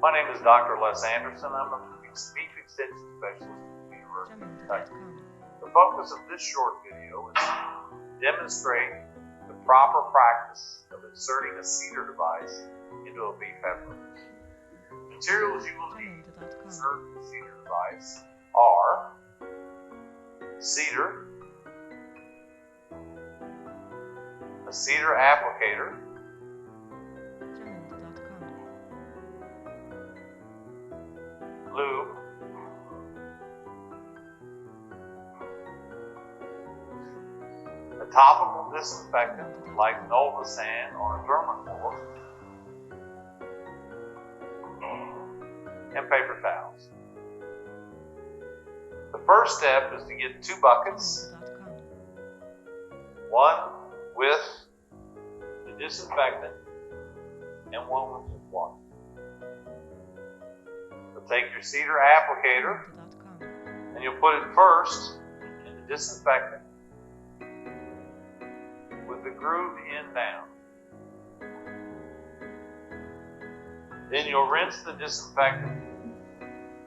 My name is Dr. Les Anderson. I'm a beef extension specialist at the University of Kentucky. The focus of this short video is to demonstrate the proper practice of inserting a CIDR device into a beef heifer. Materials you will need to insert the CIDR device are CIDR, a CIDR applicator, lube, a topical disinfectant like Newzealand or German, and paper towels. The first step is to get 2 buckets, one with the disinfectant and one with just water. So take your CIDR applicator and you'll put it first in the disinfectant with the groove in down. Then you'll rinse the disinfectant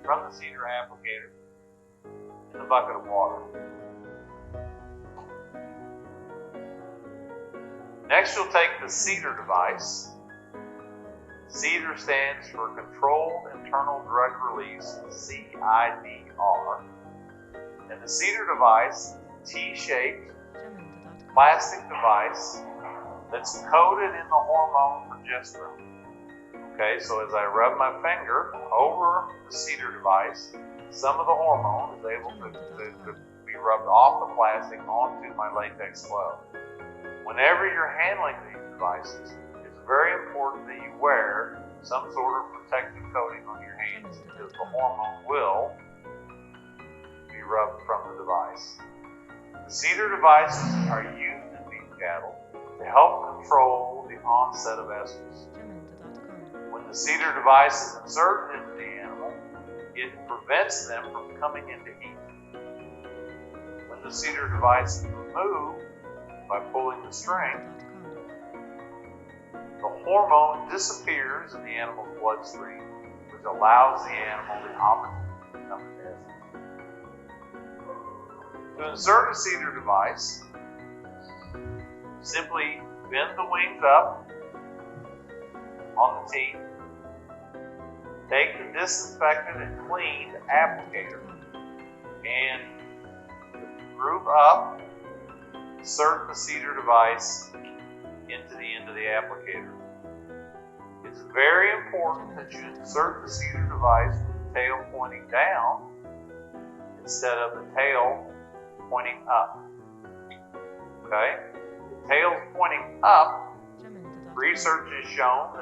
from the CIDR applicator in a bucket of water. Next, you'll take the CIDR device. CIDR stands for Controlled Internal Drug Release, CIDR. And the CIDR device is a T-shaped plastic device that's coated in the hormone progesterone. Okay, so as I rub my finger over the CIDR device, some of the hormone is able to be rubbed off the plastic onto my latex glove. Whenever you're handling these devices, it's very important that you wear some sort of protective coating on your hands because the hormone will be rubbed from the device. The CIDR devices are used in beef cattle to help control the onset of estrus. When the CIDR device is inserted into the animal, it prevents them from coming into heat. When the CIDR device is removed by pulling the string, the hormone disappears in the animal's bloodstream, which allows the animal the opportunity to become a To insert a CIDR device, simply bend the wings up on the teeth, take the disinfected and cleaned applicator and groove up, insert the CIDR device into the end of the applicator. It's very important that you insert the CIDR device with the tail pointing down instead of the tail pointing up. Okay? The tail's pointing up. Research has shown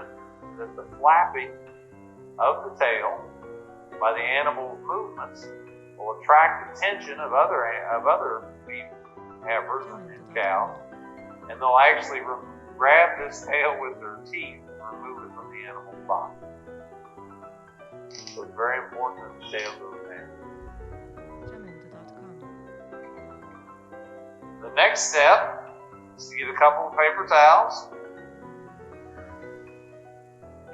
that the flapping of the tail by the animal's movements will attract attention of other beef heifers and cows, and they'll actually grab this tail with their teeth and remove it from the animal's body. So it's very important that the tail goes down. The next step is to get a couple of paper towels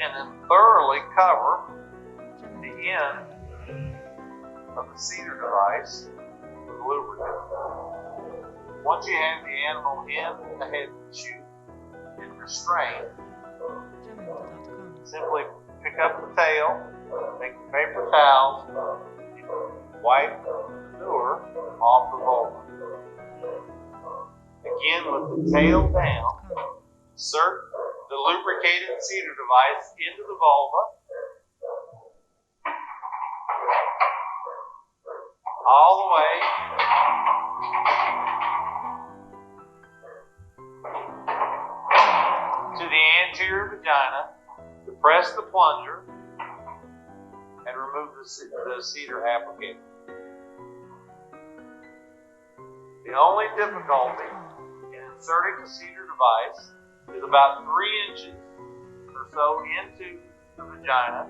and then thoroughly cover the end of the CIDR device with lubricant. Once you have the animal in the head chute and restrained, simply pick up the tail, take the paper towels, and wipe the manure off the vulva. Again, with the tail down, insert the lubricated CIDR device into the vulva, all the way to the anterior vagina, depress the plunger, and remove the CIDR applicator. The only difficulty in inserting the CIDR device is about 3 inches or so into the vagina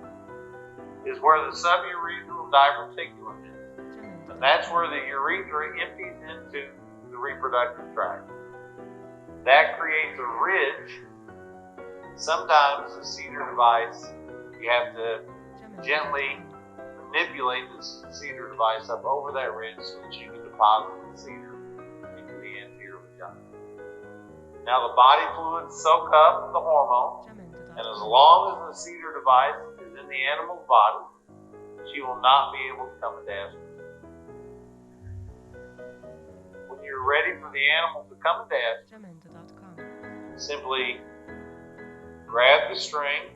is where the suburethral diverticulum is. And that's where the urethra empties into the reproductive tract. That creates a ridge. Sometimes the CIDR device, you have to gently manipulate the CIDR device up over that ridge so that you can deposit the CIDR into the anterior vagina. Now the body fluids soak up the hormone, and as long as the CIDR device is in the animal's body, she will not be able to come into estrogen. When you're ready for the animal to come into estrogen, simply grab the string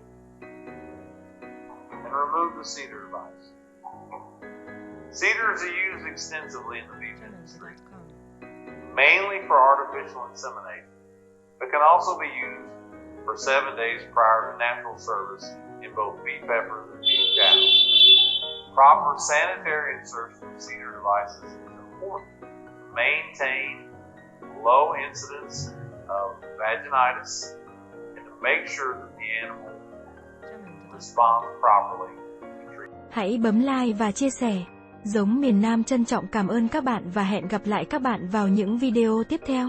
and remove the CIDR device. CIDRs are used extensively in the beef industry, mainly for artificial insemination, but can also be used for 7 days prior to natural service in both beef heifers and beef cattle. Proper sanitary insertion of CIDR devices is important to maintain low incidence of vaginitis and to make sure that the animal responds properly to treatment. Hãy bấm like và chia sẻ. Giống miền Nam trân trọng cảm ơn các bạn và hẹn gặp lại các bạn vào những video tiếp theo.